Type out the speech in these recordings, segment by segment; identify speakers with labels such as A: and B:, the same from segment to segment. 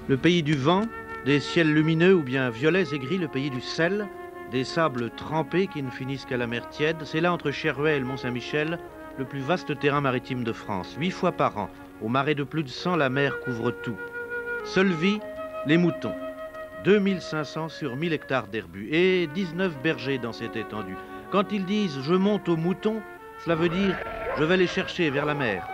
A: Le pays du vent, des ciels lumineux ou bien violets et gris, le pays du sel, des sables trempés qui ne finissent qu'à la mer tiède. C'est là, entre Cherhuet et le Mont-Saint-Michel, le plus vaste terrain maritime de France. 8 fois par an, aux marées de plus de 100, la mer couvre tout. Seule vie, les moutons. 2500 sur 1000 hectares d'herbus et 19 bergers dans cette étendue. Quand ils disent « je monte aux moutons », cela veut dire « je vais les chercher vers la mer ».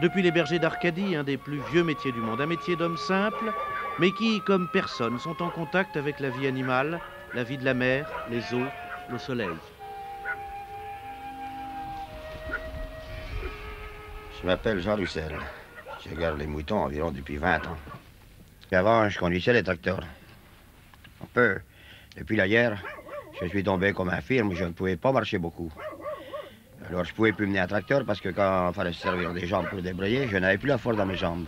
A: Depuis les bergers d'Arcadie, un des plus vieux métiers du monde, un métier d'homme simple, mais qui, comme personne, sont en contact avec la vie animale, la vie de la mer, les eaux, le soleil.
B: Je m'appelle Jean Roussel. Je garde les moutons environ depuis 20 ans. Avant, je conduisais les tracteurs. Un peu. Depuis la guerre, je suis tombé comme infirme, je ne pouvais pas marcher beaucoup. Alors, je ne pouvais plus mener un tracteur parce que quand il fallait se servir des jambes pour débrayer, je n'avais plus la force dans mes jambes.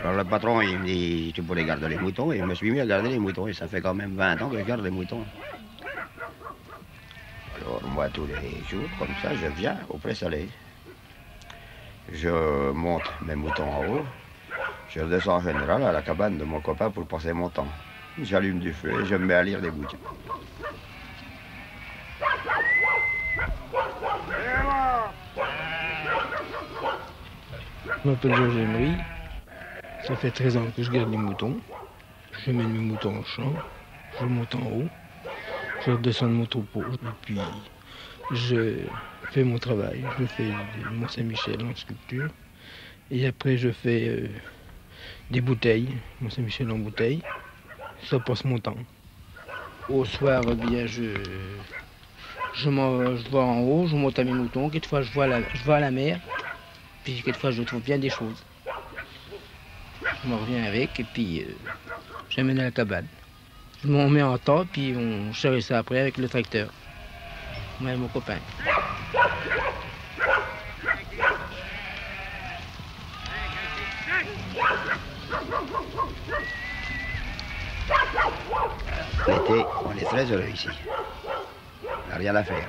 B: Alors, le patron, il me dit, tu pourrais garder les moutons, et je me suis mis à garder les moutons, et ça fait quand même 20 ans que je garde les moutons. Alors, moi, tous les jours, comme ça, je viens au Pré-Soleil. Je monte mes moutons en haut. Je redescends en général à la cabane de mon copain pour passer mon temps. J'allume du feu et je me mets à lire des bouquins.
C: Je m'appelle Georges Emery. Ça fait 13 ans que je garde les moutons. Je mène mes moutons au champ. Je monte en haut. Je redescends de mon troupeau. Et puis, je fais mon travail. Je fais le Mont-Saint-Michel en sculpture. Et après, je fais des bouteilles. Mont-Saint-Michel en bouteille. Ça passe mon temps. Au soir, eh bien, je vais en haut, je monte à mes moutons. Quelquefois, je vais à la mer. Puis, quelquefois, je trouve bien des choses. Je m'en reviens avec et puis j'amène à la cabane. Je m'en mets en tas, puis on charrie ça après avec le tracteur. Moi et mon copain.
B: L'été, on est très heureux ici. On n'a rien à faire.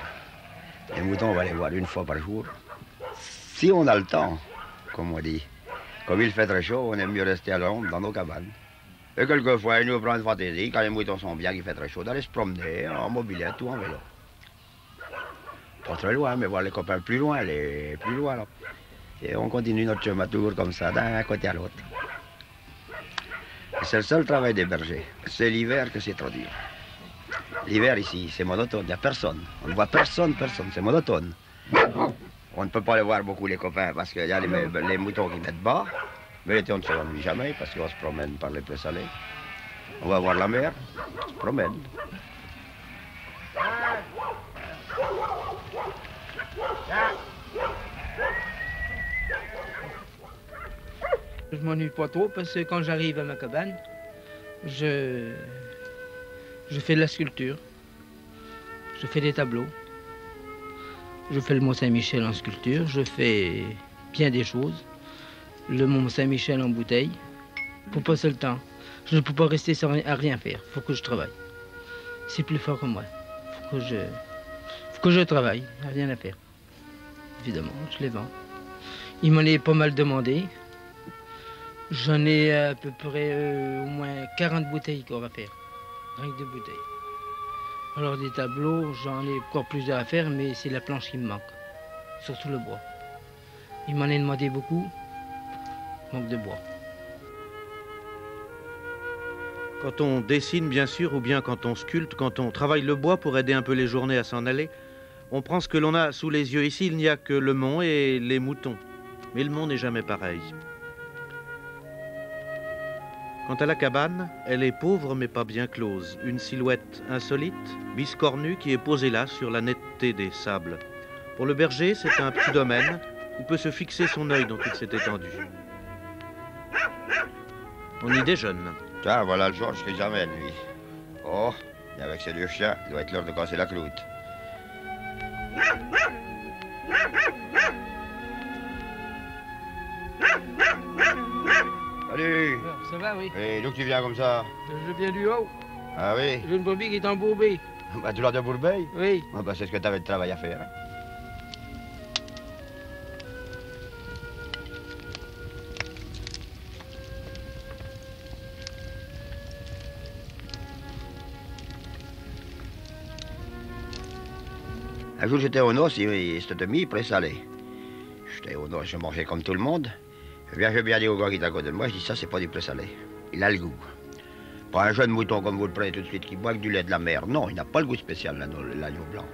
B: Les moutons, on va les voir une fois par jour. Si on a le temps, comme on dit. Comme il fait très chaud, on aime mieux rester à l'ombre dans nos cabanes. Et quelquefois, il nous prend une fantaisie, quand les moutons sont bien, qu'il fait très chaud, d'aller se promener en mobilette ou en vélo. Pas très loin, mais voir les copains plus loin, là. Et on continue notre chemin toujours comme ça, d'un côté à l'autre. C'est le seul travail des bergers. C'est l'hiver que c'est trop dur. L'hiver ici, c'est monotone, il n'y a personne. On ne voit personne, c'est monotone. On ne peut pas les voir beaucoup, les copains, parce qu'il y a les moutons qui mettent bas. Mais l'été, on ne se ennuie jamais, parce qu'on se promène par les Pré-Soleil. On va voir la mer, on se promène.
C: Je m'ennuie pas trop, parce que quand j'arrive à ma cabane, je fais de la sculpture. Je fais des tableaux. Je fais le Mont-Saint-Michel en sculpture, je fais bien des choses. Le Mont-Saint-Michel en bouteille, pour passer le temps. Je ne peux pas rester à rien faire, il faut que je travaille. C'est plus fort que moi. Faut que je travaille, il n'y a rien à faire. Évidemment, je les vends. Il m'en est pas mal demandé. J'en ai à peu près au moins 40 bouteilles qu'on va faire. Rien que de bouteilles. Alors des tableaux, j'en ai encore plus à faire, mais c'est la planche qui me manque. Surtout le bois. Il m'en est demandé beaucoup. Manque de bois.
A: Quand on dessine, bien sûr, ou bien quand on sculpte, quand on travaille le bois pour aider un peu les journées à s'en aller, on prend ce que l'on a sous les yeux. Ici, il n'y a que le mont et les moutons. Mais le mont n'est jamais pareil. Quant à la cabane, elle est pauvre mais pas bien close. Une silhouette insolite, biscornue, qui est posée là sur la netteté des sables. Pour le berger, c'est un petit domaine où peut se fixer son œil dans toute cette étendue. On y déjeune.
B: Tiens, voilà le Georges que j'amène, lui. Oh, et avec ces deux chiens, il doit être l'heure de casser la croûte. Salut!
C: Ça va, oui?
B: Et d'où tu viens comme ça?
C: Je viens du haut.
B: Ah oui?
C: J'ai une brebis qui est embourbée.
B: Bah, tu l'as de Bourbeil?
C: Oui.
B: Ah, bah, c'est ce que tu avais de travail à faire. Hein. Un jour, j'étais au noces, il s'était mis présalé. J'étais au noces, je mangeais comme tout le monde. J'ai bien dit au gars qui est à côté de moi, je dis ça, c'est pas du présalé. Il a le goût. Pas un jeune mouton comme vous le prenez tout de suite, qui boit que du lait de la mer. Non, il n'a pas le goût spécial, l'agneau blanc.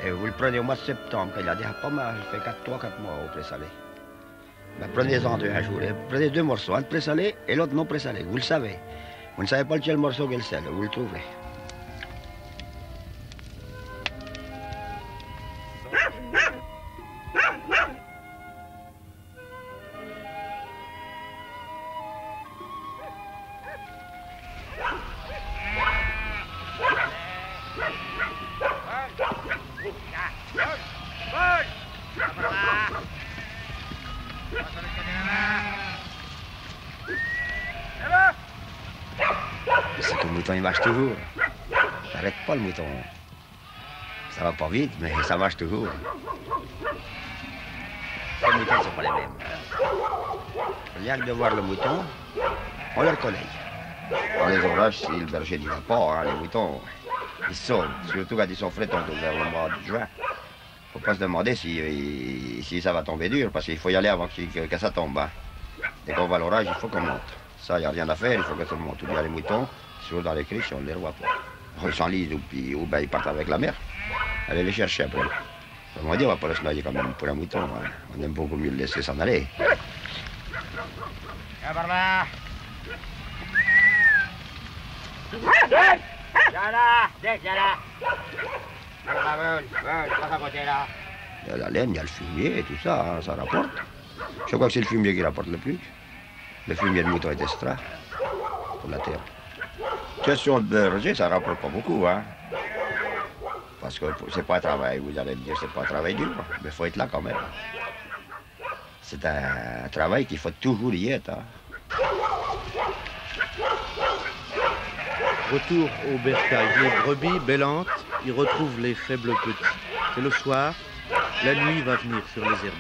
B: Et vous le prenez au mois de septembre, quand il a déjà pas mal, il fait 3-4 mois au présalé. Ben, prenez-en deux un jour, et prenez 2 morceaux, un présalé et l'autre non présalé, vous le savez. Vous ne savez pas lequel morceau qu'est le sel, vous le trouverez. C'est que le mouton, il marche toujours. Il n'arrête pas, le mouton. Ça va pas vite, mais ça marche toujours. Les moutons ne sont pas les mêmes. Rien que de voir le mouton, on le reconnaît. Dans les orages, si le berger n'y va pas, hein, les moutons, ils sautent. Surtout quand ils sont frais, tombent vers le mois de juin. Il ne faut pas se demander si ça va tomber dur, parce qu'il faut y aller avant que ça tombe. Hein. Dès qu'on va à l'orage, il faut qu'on monte. Ça, il n'y a rien à faire, il faut que ça monte. Ou bien les moutons, sur dans les criches, on ne les voit pas. Ils s'enlisent ou bien ils partent avec la mer. Allez les chercher après. On va dire, on va pas les noyer quand même pour un mouton. Hein. On aime beaucoup mieux le laisser s'en aller.
D: Viens par là. Viens là, viens là. Passe à côté là.
B: Il y a la laine, il y a le fumier et tout ça, hein, ça rapporte. Je crois que c'est le fumier qui rapporte le plus. Le fumier de mouton est extra pour la terre. Question de berger, ça rapporte pas beaucoup, hein. Parce que c'est pas un travail, vous allez me dire, c'est pas un travail dur, mais il faut être là quand même. C'est un travail qu'il faut toujours y être. Hein.
A: Retour au bercail. Les brebis bêlantes, ils retrouvent les faibles petits. C'est le soir, la nuit va venir sur les herbes.